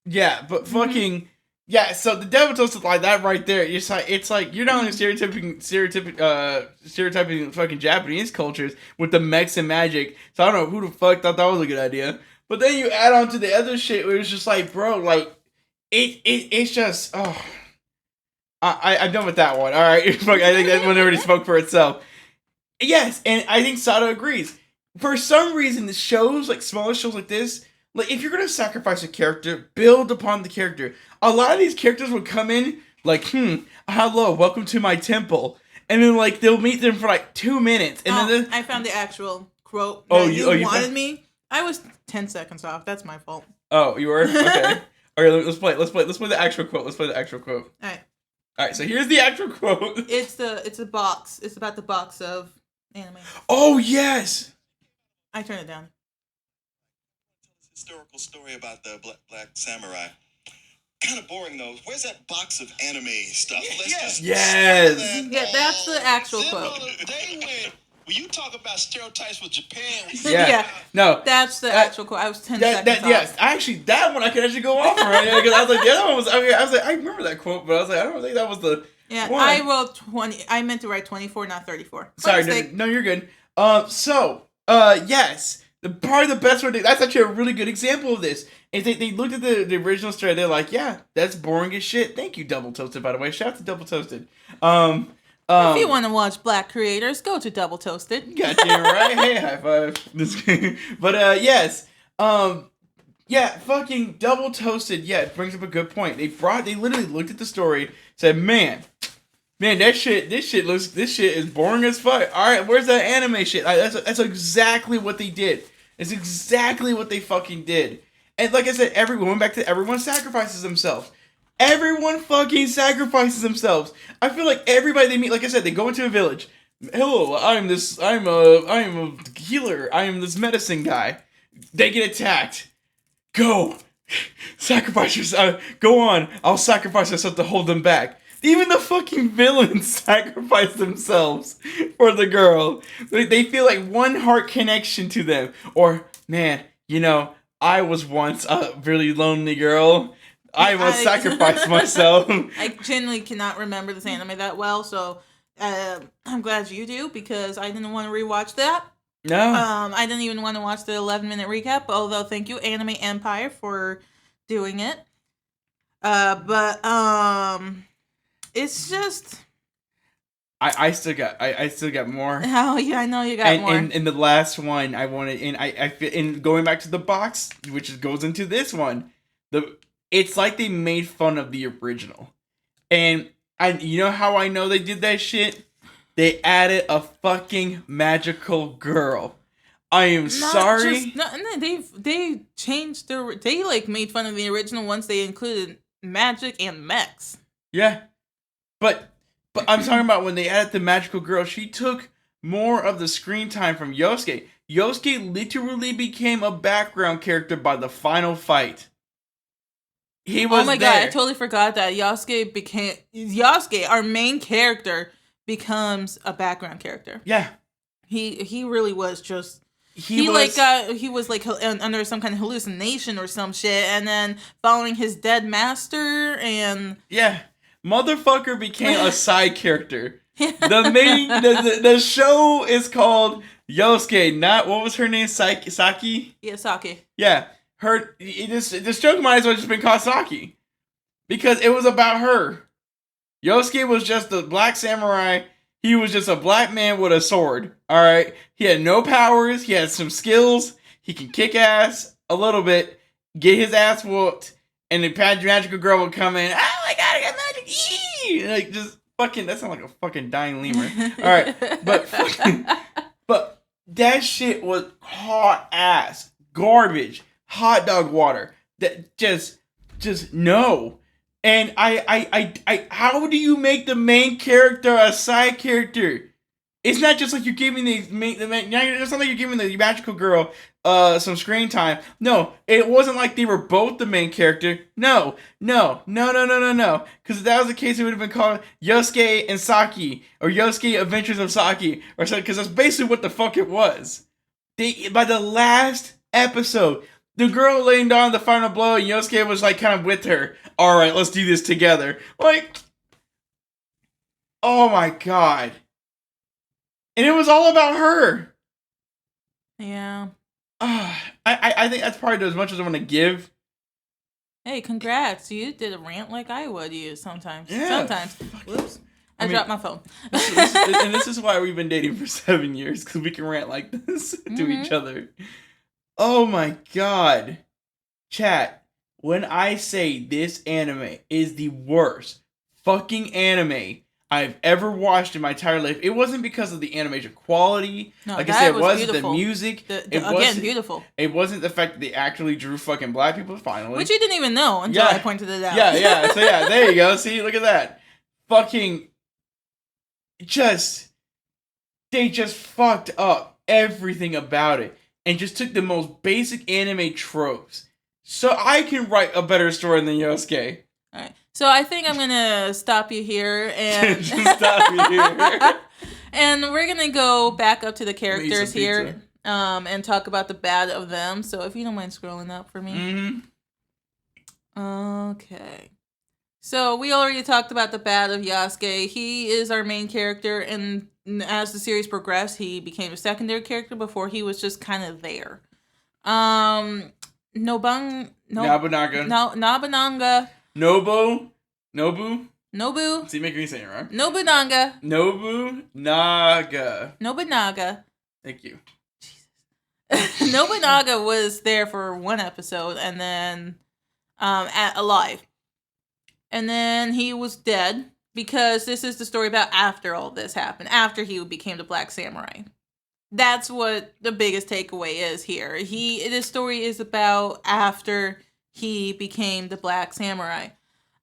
Yeah, but fucking, yeah, so the Devil Toasted like that right there, it's like you're not only stereotyping fucking Japanese cultures with the mechs and magic, so I don't know who the fuck thought that was a good idea. But then you add on to the other shit where it's just like, bro, like, it's just, I'm done with that one. All right, I think that one already spoke for itself. Yes, and I think Sato agrees. For some reason, the shows, like smaller shows like this, like if you're gonna sacrifice a character, build upon the character. A lot of these characters would come in like, hello, welcome to my temple, and then like they'll meet them for like 2 minutes, and then I found the actual quote. You wanted me. I was 10 seconds off. That's my fault. Oh, you were? Okay. All right, let's play the actual quote. All right. All right, so here's the actual quote. It's a box. It's about the box of anime. Oh yes. I turn it down. Historical story about the black samurai. Kind of boring though. Where's that box of anime stuff? Yes. That's the actual quote. They went. When you talk about stereotypes with Japan, no, that's the actual quote. I was 10 seconds off. Yes, actually, that one I could actually go off for right now because I was like, the other one was. Okay, I was like, I remember that quote, but I was like, I don't think that was the. Yeah, one. I wrote 20. I meant to write 24, not 34. Sorry, no, you're good. Yes, probably the best one. That's actually a really good example of this. Is they looked at the original story, they're like, yeah, that's boring as shit. Thank you, Double Toasted, by the way. Shout out to Double Toasted. If you want to watch black creators, go to Double Toasted. Goddamn right. Hey, high five. But yes. Yeah, fucking Double Toasted. Yeah, it brings up a good point. They literally looked at the story, said, man, this shit is boring as fuck. All right, where's that anime shit? That's exactly what they did. It's exactly what they fucking did. And like I said, everyone sacrifices themselves. Everyone fucking sacrifices themselves. I feel like everybody they meet, like I said, they go into a village. Hello, I'm a healer. I am this medicine guy. They get attacked. Go. Sacrifice yourself. Go on. I'll sacrifice myself to hold them back. Even the fucking villains sacrifice themselves for the girl. They feel like one heart connection to them. Or, man, I was once a really lonely girl. I must sacrifice myself. I genuinely cannot remember this anime that well, so I'm glad you do, because I didn't want to rewatch that. No. I didn't even want to watch the 11-minute recap, although thank you, Anime Empire, for doing it. But it's just... I still got more. Oh, yeah, I know you got more. And the last one I wanted, and and going back to the box, which goes into this one, it's like they made fun of the original. And you know how I know they did that shit? They added a fucking magical girl. I am sorry. They changed they like made fun of the original once they included magic and mechs. Yeah. But I'm talking about when they added the magical girl, she took more of the screen time from Yasuke. Yasuke literally became a background character by the final fight. He was God, I totally forgot that Yasuke, our main character, becomes a background character. Yeah. He really was just he was like under some kind of hallucination or some shit, and then following his dead master, and yeah, motherfucker became a side character. The show is called Yasuke, not what was her name? Saki? Yeah, Saki. Yeah. This joke might as well just been called Saki. Because it was about her. Yasuke was just a black samurai. He was just a black man with a sword. Alright? He had no powers. He had some skills. He can kick ass a little bit. Get his ass whooped. And the magical girl would come in. Oh my god, I got magic! Yee! Like, just fucking... That sounds like a fucking dying lemur. Alright. But that shit was hot ass. Garbage. Hot dog water. That just no. And I how do you make the main character a side character? It's not just like you're giving it's not like you're giving the magical girl some screen time. No, it wasn't like they were both the main character. No. Because if that was the case, it would have been called Yasuke and Saki, or Yasuke Adventures of Saki, or something. Because that's basically what the fuck it was. By the last episode, the girl laying down the final blow, and Yasuke was like kind of with her. All right, let's do this together. Like, oh my god. And it was all about her. Yeah. I think that's probably as much as I want to give. Hey, congrats. You did a rant like I would use sometimes. Yeah. Sometimes. Whoops. I dropped my phone. And this is why we've been dating for 7 years, because we can rant like this to each other. Oh my god. Chat, when I say this anime is the worst fucking anime I've ever watched in my entire life, it wasn't because of the animation quality. No, like I said, it wasn't beautiful. The music. Again, beautiful. It wasn't the fact that they actually drew fucking black people finally. Which you didn't even know until I pointed it out. Yeah. So yeah, there you go. See, look at that. Fucking they just fucked up everything about it and just took the most basic anime tropes. So I can write a better story than Yasuke. Alright. So I think I'm gonna stop you here and just stop you here. And we're gonna go back up to the characters here, and talk about the bad of them. So if you don't mind scrolling up for me. Mm-hmm. Okay. So we already talked about the bad of Yasuke. He is our main character, and as the series progressed, he became a secondary character before he was just kind of there. Nobunaga. Nobu. Nobu. See, make me say it wrong. Nobunaga. Nobunaga. Thank you. Nobunaga was there for one episode and then alive. And then he was dead because this is the story about after all this happened, after he became the Black Samurai. That's what the biggest takeaway is here. This story is about after he became the Black Samurai.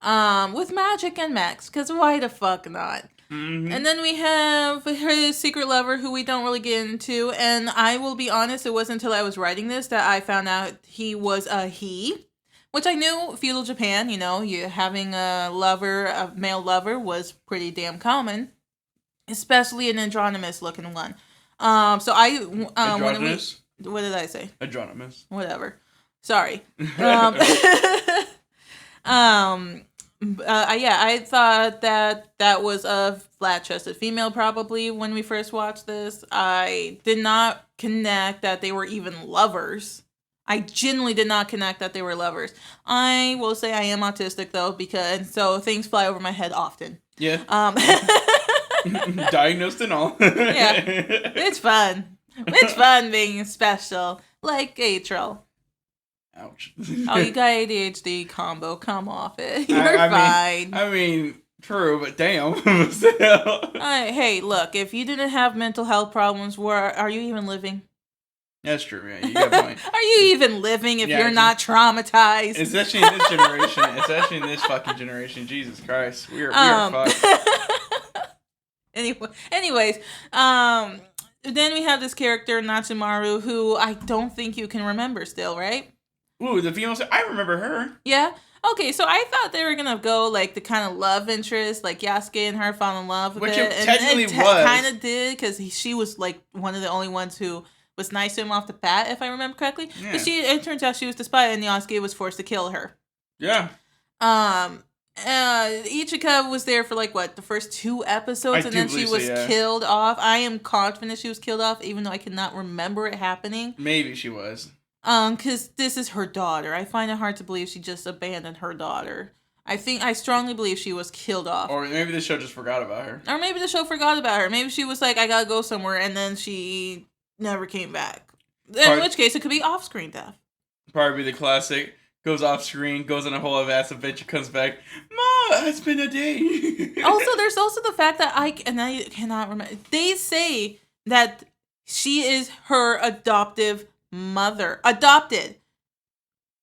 With magic and mechs, because why the fuck not? Mm-hmm. And then we have his secret lover, who we don't really get into, and I will be honest, it wasn't until I was writing this that I found out he was a he, which I knew feudal Japan, you having a male lover was pretty damn common, especially an androgynous looking one. Androgynous? What did I say? Androgynous. Whatever. Sorry. I thought that was a flat-chested female probably when we first watched this. I did not connect that they were even lovers. I genuinely did not connect that they were lovers. I will say I am autistic though, so things fly over my head often. Yeah. Diagnosed and all. Yeah. It's fun. It's fun being special. Like Atril. Ouch. Oh, you got ADHD combo. Come off it. You're fine. I mean, true, but damn. Still. Hey, look, if you didn't have mental health problems, are you even living? That's true, yeah. You got a point. Are you even living if you're not traumatized? Especially in this generation. Especially in this fucking generation. Jesus Christ. We are fucked. Anyways, then we have this character, Natsumaru, who I don't think you can remember still, right? Ooh, the female. I remember her. Yeah? Okay, so I thought they were going to go like the kind of love interest, like Yasuke and her fall in love with Which it. it technically was. Kind of did, because she was like one of the only ones who was nice to him off the bat, if I remember correctly. Yeah. But it turns out she was the spy, and Yasuke was forced to kill her. Yeah. Ichika was there for the first 2 episodes, and then she was killed off. I am confident she was killed off, even though I cannot remember it happening. Maybe she was. Because this is her daughter. I find it hard to believe she just abandoned her daughter. I strongly believe she was killed off. Or maybe the show just forgot about her. Or maybe the show forgot about her. Maybe she was like, I gotta go somewhere, and then she never came back. In which case, it could be off-screen death. Probably the classic. Goes off screen, goes on a whole ass adventure, comes back. Ma, it's been a day. Also, there's also the fact that I cannot remember. They say that she is her adoptive mother. Adopted.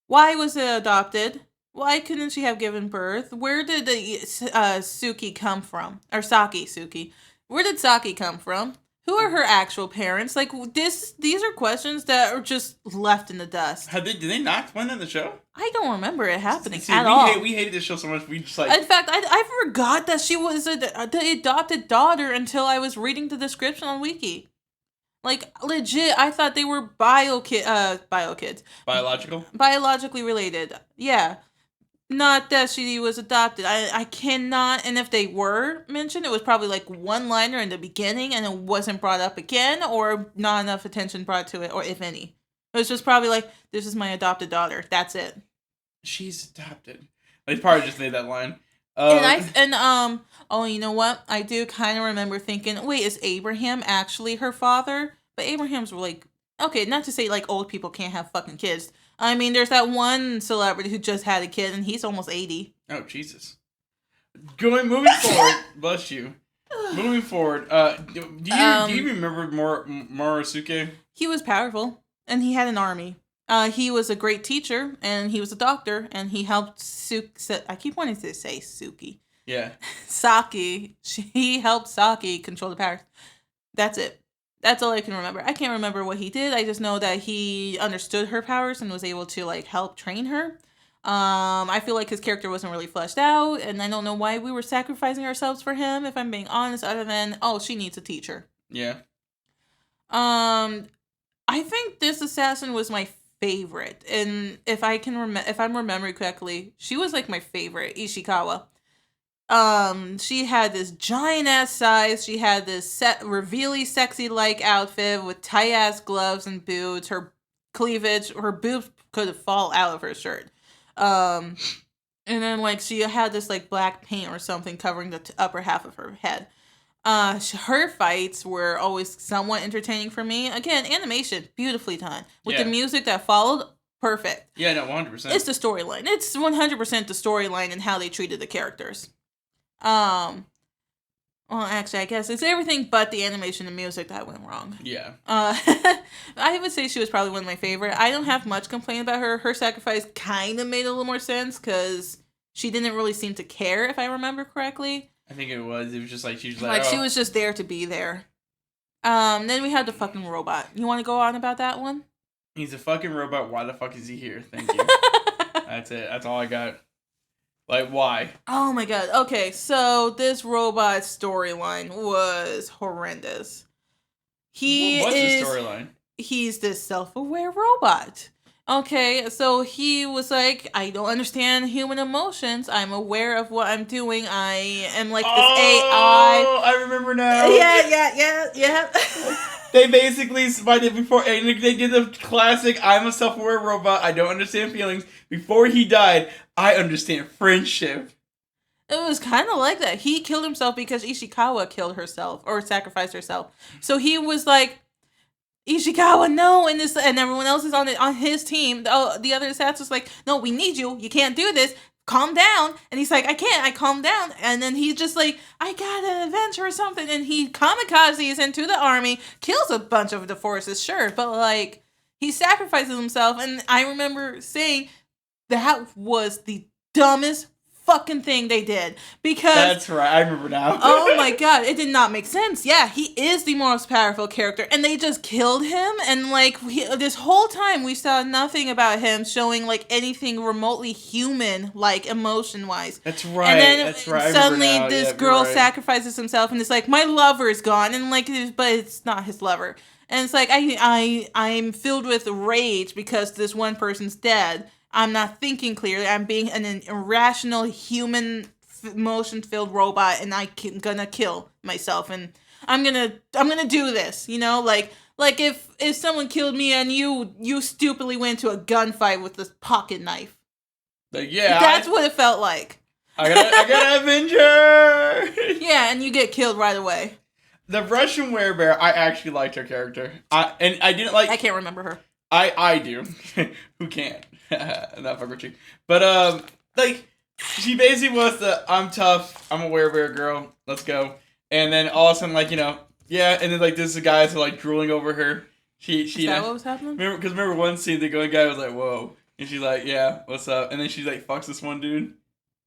Why was it adopted? Why couldn't she have given birth? Where did the Suki come from? Or Suki. Where did Saki come from? Who are her actual parents? These are questions that are just left in the dust. Did they not explain that in the show? I don't remember it happening at all. We hated this show so much. We just In fact, I forgot that she was the adopted daughter until I was reading the description on Wiki. Legit, I thought they were bio kids. Biological? Biologically related. Yeah. Not that she was adopted. I cannot, and if they were mentioned, it was probably one liner in the beginning and it wasn't brought up again, or not enough attention brought to it, or if any. It was just probably this is my adopted daughter. That's it. She's adopted. They probably just made that line. You know what? I do kind of remember thinking, wait, is Abraham actually her father? But Abraham's okay, not to say old people can't have fucking kids. I mean, there's that one celebrity who just had a kid, and he's almost 80. Oh, Jesus. Moving forward, bless you. Moving forward, do you remember Morosuke? He was powerful, and he had an army. He was a great teacher, and he was a doctor, and he helped I keep wanting to say Suki. Yeah. Saki. He helped Saki control the powers. That's it. That's all I can remember. I can't remember what he did. I just know that he understood her powers and was able to help train her. I feel like his character wasn't really fleshed out, and I don't know why we were sacrificing ourselves for him, if I'm being honest, other than, she needs a teacher. Yeah. I think this assassin was my favorite, and if I'm remembering correctly, she was my favorite, Ishikawa. She had this giant ass size. She had this really sexy outfit with tight ass gloves and boots. Her cleavage, her boobs could fall out of her shirt. And then, like, she had this, like, black paint or something covering the upper half of her head. Her fights were always somewhat entertaining for me. Again, animation, beautifully done. With the music that followed, perfect. Yeah, no, 100%. It's the storyline. It's 100% the storyline and how they treated the characters. Well, actually, I guess it's everything but the animation and music that went wrong. Yeah. I would say she was probably one of my favorite. I don't have much complaint about her. Her sacrifice kind of made a little more sense because she didn't really seem to care, if I remember correctly. I think it was. It was just like, she was like she was just there to be there. Then we had the fucking robot. You want to go on about that one? He's a fucking robot. Why the fuck is he here? Thank you. That's it. That's all I got. Like, why? Oh my god. Okay, so this robot storyline was horrendous. What's the storyline? He's this self-aware robot. Okay, so he was like, I don't understand human emotions. I'm aware of what I'm doing. I am like this AI. Oh, I remember now. Yeah. They basically, before they did the classic, I'm a self-aware robot, I don't understand feelings. Before he died, I understand friendship. It was kind of like that. He killed himself because Ishikawa killed herself, or sacrificed herself. So he was like, Ishikawa, no, and everyone else is on his team. The other stats was like, no, we need you. You can't do this. Calm down. And he's like, I can't. I calm down. And then he's just like, I got an adventure or something. And he kamikazes into the army, kills a bunch of the forces, sure. But, like, he sacrifices himself. And I remember saying that was the dumbest fucking thing they did. Because... That's right. I remember now. Oh my god. It did not make sense. Yeah, he is the most powerful character. And they just killed him. And, like, this whole time we saw nothing about him showing, like, anything remotely human, like, emotion-wise. That's right. And then That's right. Suddenly this girl sacrifices himself and it's like, my lover is gone. And, like, but it's not his lover. And it's like, I'm filled with rage because this one person's dead. I'm not thinking clearly. I'm being an irrational human emotion-filled robot, and I'm gonna kill myself, and I'm gonna do this. You know, like if someone killed me and you stupidly went to a gunfight with this pocket knife. Like, yeah, that's what it felt like. I got Avenger. Yeah, and you get killed right away. The Russian werebear, I actually liked her character. I didn't like. I can't remember her. I do. Who can't? Not fuck with you. But like, she basically was I'm tough. I'm a werebear girl. Let's go. And then all of a sudden, like, you know, yeah. And then like this guys are like drooling over her. Is that what was happening? Remember one scene the going guy was like, whoa, and she's like, yeah, what's up? And then she like fucks this one dude.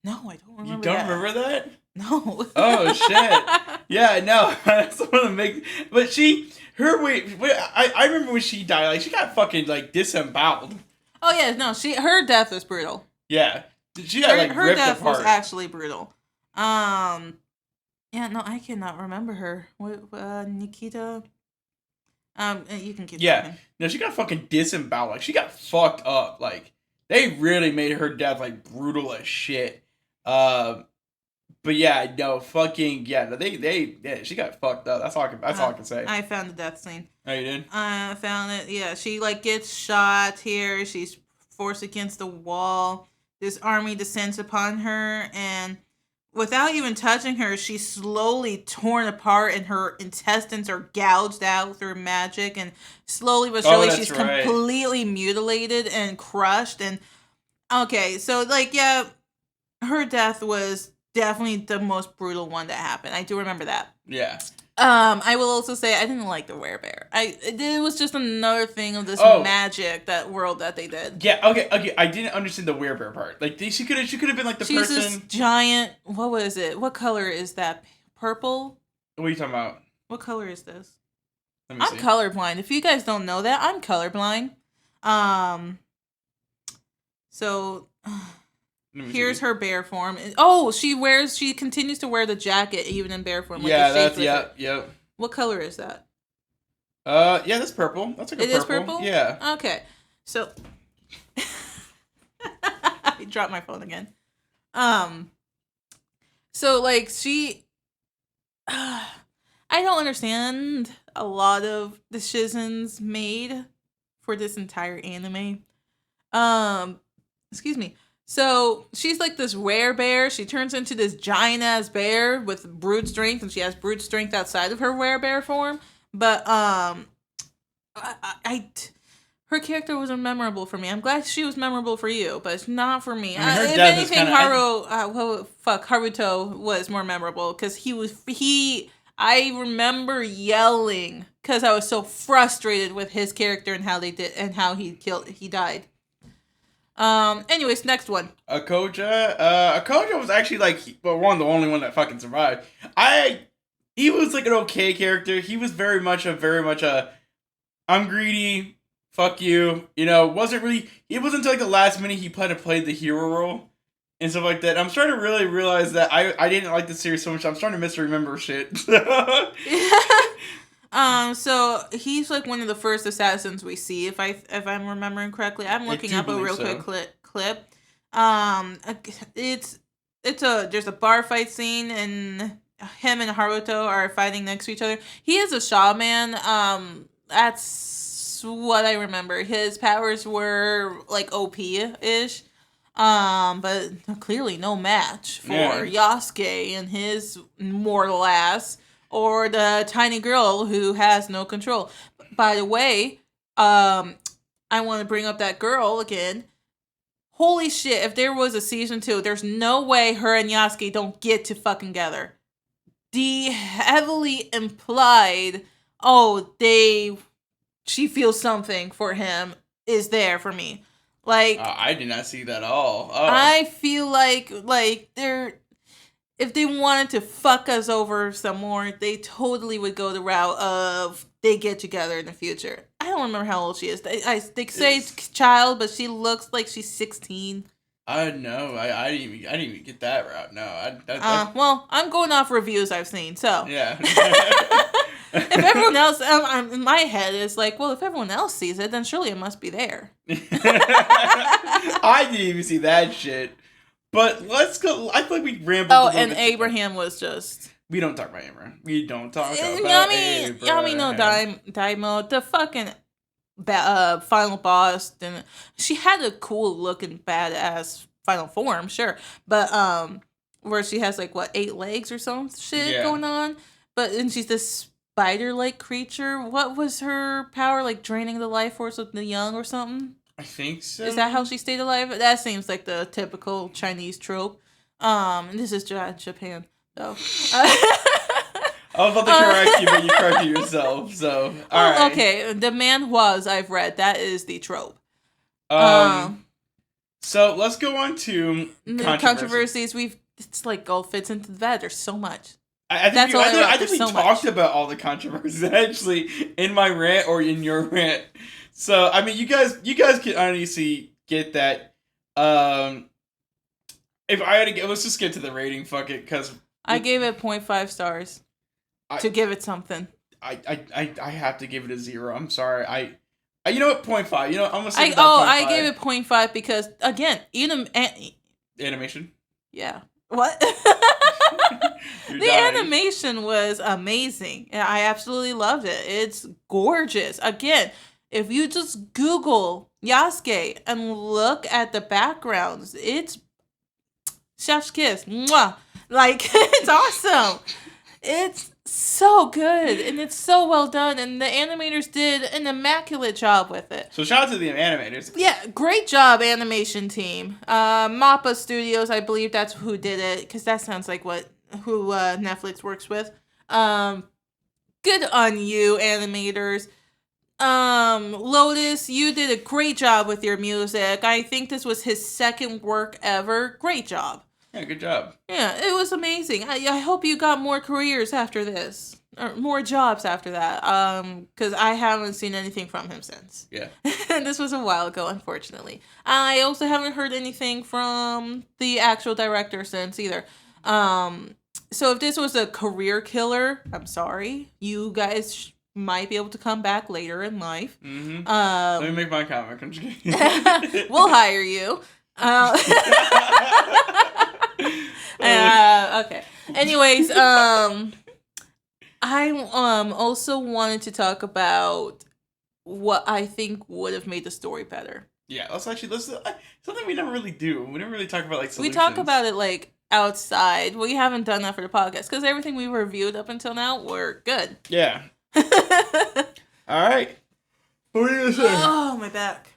No, I don't remember. You don't remember that? No. Oh shit. Yeah, no. That's one of the make. But I remember when she died. Like, she got fucking like disemboweled. Oh yeah, no. Her death was brutal. Yeah, she got like her ripped death apart. was actually brutal. Yeah, no, I cannot remember her. What, Nikita? You can keep. Yeah, talking. no, she got fucking disemboweled. Like, she got fucked up. Like, they really made her death like brutal as shit. But yeah, no, fucking yeah, she got fucked up. That's all I can say. I found the death scene. Oh, you did? I found it. Yeah, she like gets shot here. She's forced against the wall. This army descends upon her, and without even touching her, she's slowly torn apart, and her intestines are gouged out through magic, and slowly but surely she's completely mutilated and crushed. And okay, so like, yeah, her death was definitely the most brutal one that happened. I do remember that. Yeah. I will also say I didn't like the werebear. It was just another thing of this magic, that world that they did. Yeah, okay. I didn't understand the werebear part. Like, she could have been like the She's person. This giant. What was it? What color is that? Purple? What are you talking about? What color is this? Let me see. I'm colorblind. If you guys don't know that, I'm colorblind. So here's her bear form. Oh, she continues to wear the jacket even in bear form. Like, yep. What color is that? Yeah, that's purple. That's like a purple. It is purple? Yeah. Okay. So I dropped my phone again. So like I don't understand a lot of decisions made for this entire anime. Excuse me. So she's like this rare bear. She turns into this giant ass bear with brute strength, and she has brute strength outside of her rare bear form. But her character wasn't memorable for me. I'm glad she was memorable for you, but it's not for me. I mean, her if death is anything, kinda- Haruto was more memorable because I remember yelling because I was so frustrated with his character and how he died. Anyways, next one. Akoja was actually one of the only one that fucking survived. He was like an okay character. He was very much a I'm greedy, fuck you. You know, wasn't really. It wasn't until like the last minute he played the hero role and stuff like that. I'm starting to really realize that I didn't like the series so much. I'm starting to misremember shit. So he's like one of the first assassins we see, if I'm remembering correctly. I'm looking up a real quick clip. There's a bar fight scene and him and Haruto are fighting next to each other. He is a shaman. That's what I remember. His powers were like OP-ish. But clearly no match for Yasuke and his mortal ass, or the tiny girl who has no control. By the way, I want to bring up that girl again. Holy shit, if there was a season 2, there's no way her and Yasuke don't get to fucking together. The heavily implied, she feels something for him is there for me. Like, I did not see that at all. I feel like if they wanted to fuck us over some more, they totally would go the route of they get together in the future. I don't remember how old she is. They say it's child, but she looks like she's 16. I know. I didn't even get that route. No. Well, I'm going off reviews I've seen, so yeah. If everyone else, in my head, is like, well, if everyone else sees it, then surely it must be there. I didn't even see that shit. But let's go. I feel like we rambled. Oh, and Abraham was just. We don't talk about Abraham. We don't talk about Abraham. Daimo, the fucking final boss. And she had a cool looking badass final form, sure, but where she has like 8 legs or some shit going on. But and she's this spider-like creature. What was her power? Like draining the life force of the young or something? I think so. Is that how she stayed alive? That seems like the typical Chinese trope. This is Japan, though. I was about to correct you, but you corrected yourself. So, all right. Okay, the manhwas I've read, that is the trope. So let's go on to controversies. It's like all fits into that. There's so much. I think we talked about all the controversies actually in my rant or in your rant. So I mean, you guys can honestly get that. If I had to let's just get to the rating. Fuck it, because I gave it 0.5 stars to give it something. I have to give it a 0. I'm sorry. You know what? 0.5. You know, I'm gonna say I gave it 0.5 because again, animation. Yeah. What? The animation was amazing. I absolutely loved it. It's gorgeous. Again, if you just Google Yasuke and look at the backgrounds, it's chef's kiss. Mwah! Like, it's awesome. It's so good and it's so well done, and the animators did an immaculate job with it. So shout out to the animators. Yeah, great job, animation team. Mappa Studios, I believe that's who did it, because that sounds like who Netflix works with. Good on you, animators. Lotus, you did a great job with your music. I think this was his second work ever. Great job. Yeah, good job. Yeah, it was amazing. I hope you got more careers after this. Or more jobs after that. Because I haven't seen anything from him since. Yeah. This was a while ago, unfortunately. I also haven't heard anything from the actual director since either. So if this was a career killer, I'm sorry. You guys might be able to come back later in life. Mm-hmm. Let me make my comment. I'm just kidding. We'll hire you. Okay. Anyways, I also wanted to talk about what I think would have made the story better. Yeah, let's something we never really do. We never really talk about like solutions. We talk about it like outside. We haven't done that for the podcast because everything we reviewed up until now were good. Yeah. All right. What are you gonna say? Oh, my back.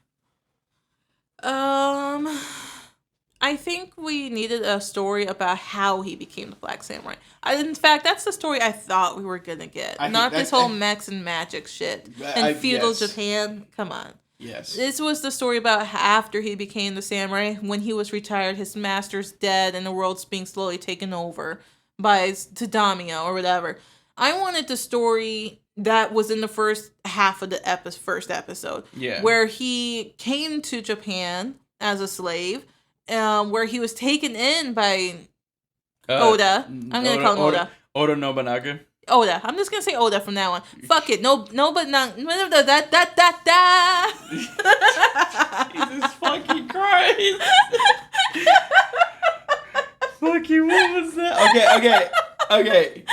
I think we needed a story about how he became the Black Samurai. In fact, that's the story I thought we were gonna get. Not this whole mechs and magic shit. And feudal Japan. Come on. Yes. This was the story about after he became the samurai. When he was retired, his master's dead, and the world's being slowly taken over by Tadamio or whatever. I wanted the story that was in the first half of the first episode. Yeah. Where he came to Japan as a slave. Where he was taken in by Oda. I'm going to call him Oda. Oda Nobunaga. Oda. I'm just going to say Oda from now on. Fuck it. No, but not. Jesus fucking Christ. Fucking, what was that? Okay.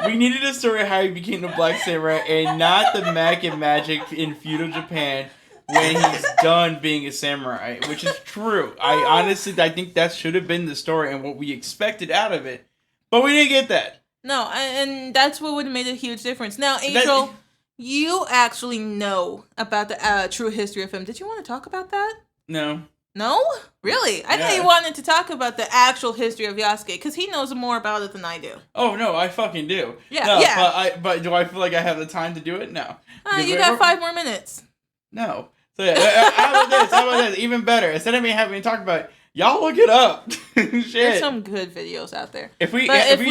We needed a story of how he became the Black Samurai and not the mech and magic in feudal Japan when he's done being a samurai, which is true. I think that should have been the story and what we expected out of it. But we didn't get that. No, and that's what would have made a huge difference. Now, Angel, you actually know about the true history of him. Did you want to talk about that? No. No? Really? I thought you wanted to talk about the actual history of Yasuke, because he knows more about it than I do. Oh, no, I fucking do. Yeah, no, yeah. But do I feel like I have the time to do it? No. You got 5 more minutes. No. So yeah, how about this? Even better. Instead of me having to talk about it, y'all look it up. Shit. There's some good videos out there. If we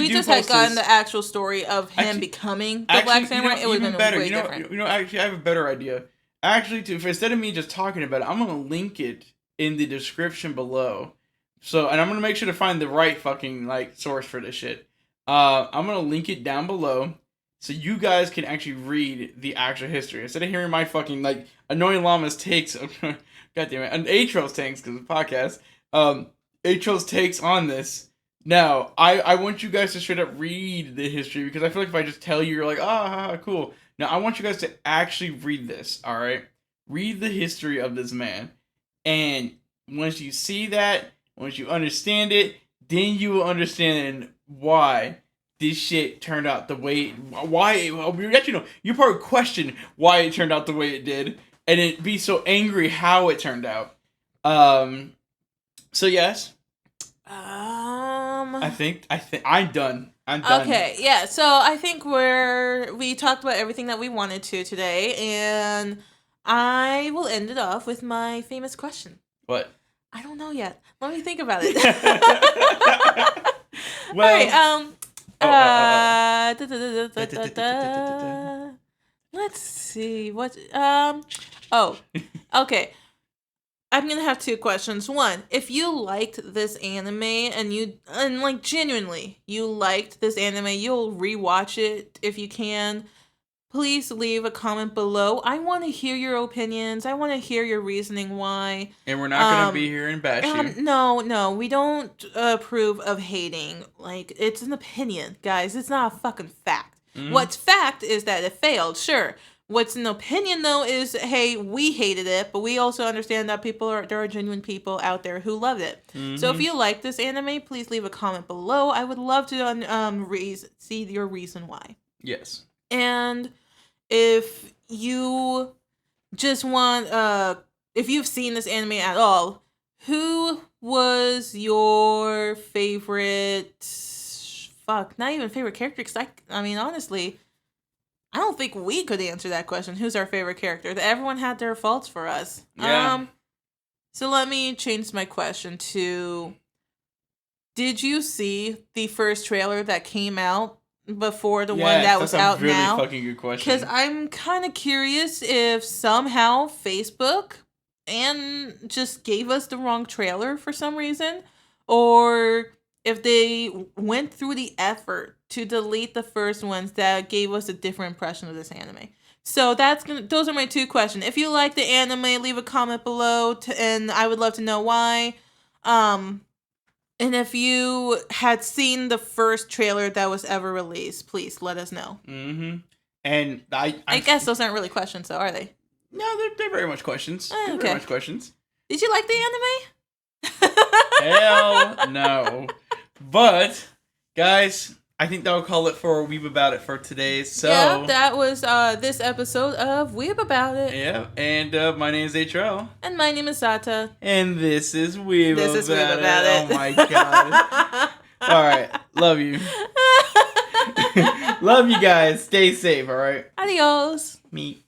just had gotten the actual story of him becoming the Black Samurai, it would have been better. Different. Actually, I have a better idea. Actually, instead of me just talking about it, I'm gonna link it in the description below. So, and I'm gonna make sure to find the right fucking source for this shit. I'm gonna link it down below. So you guys can actually read the actual history. Instead of hearing my fucking, annoying llama's takes. God damn it. And Atro's takes, because it's a podcast. Atro's takes on this. Now, I want you guys to straight up read the history, because I feel like if I just tell you, you're like, cool. Now, I want you guys to actually read this, alright? Read the history of this man. And once you see that, once you understand it, then you will understand why this shit turned out the way you probably question why it turned out the way it did, and it'd be so angry how it turned out. So yes. I think I'm done. Okay, yeah. So I think we talked about everything that we wanted to today, and I will end it off with my famous question. What? I don't know yet. Let me think about it. Well. All right. Let's see what. Okay. I'm gonna have 2 questions. One, if you liked this anime and genuinely you liked this anime, you'll rewatch it if you can. Please leave a comment below. I want to hear your opinions. I want to hear your reasoning why. And we're not gonna be here and bash you. No, we don't approve of hating. It's an opinion, guys. It's not a fucking fact. Mm-hmm. What's fact is that it failed. Sure. What's an opinion, though, is, hey, we hated it, but we also understand that there are genuine people out there who loved it. Mm-hmm. So if you like this anime, please leave a comment below. I would love to see your reason why. Yes. And if you just want, if you've seen this anime at all, who was your favorite, not even favorite character, because honestly, I don't think we could answer that question. Who's our favorite character? Everyone had their faults for us. Yeah. So let me change my question to, did you see the first trailer that came out before the one that was out really now? That's a really fucking good question. Because I'm kind of curious if somehow Facebook and just gave us the wrong trailer for some reason, or if they went through the effort to delete the first ones that gave us a different impression of this anime. So those are my 2 questions. If you like the anime, leave a comment below, and I would love to know why. And if you had seen the first trailer that was ever released, please let us know. Mm-hmm. And I guess those aren't really questions, though, are they? No, they're very much questions. They're Okay. very much questions. Did you like the anime? Hell no. But, guys, I think that'll call it for Weeb About It for today. So, yeah, that was this episode of Weeb About It. yeah, and my name is HRL. And my name is Sata. And this is Weeb This is Weeb About About It. It. Oh my god. Alright, love you. Love you guys. Stay safe, alright? Adios. Meet.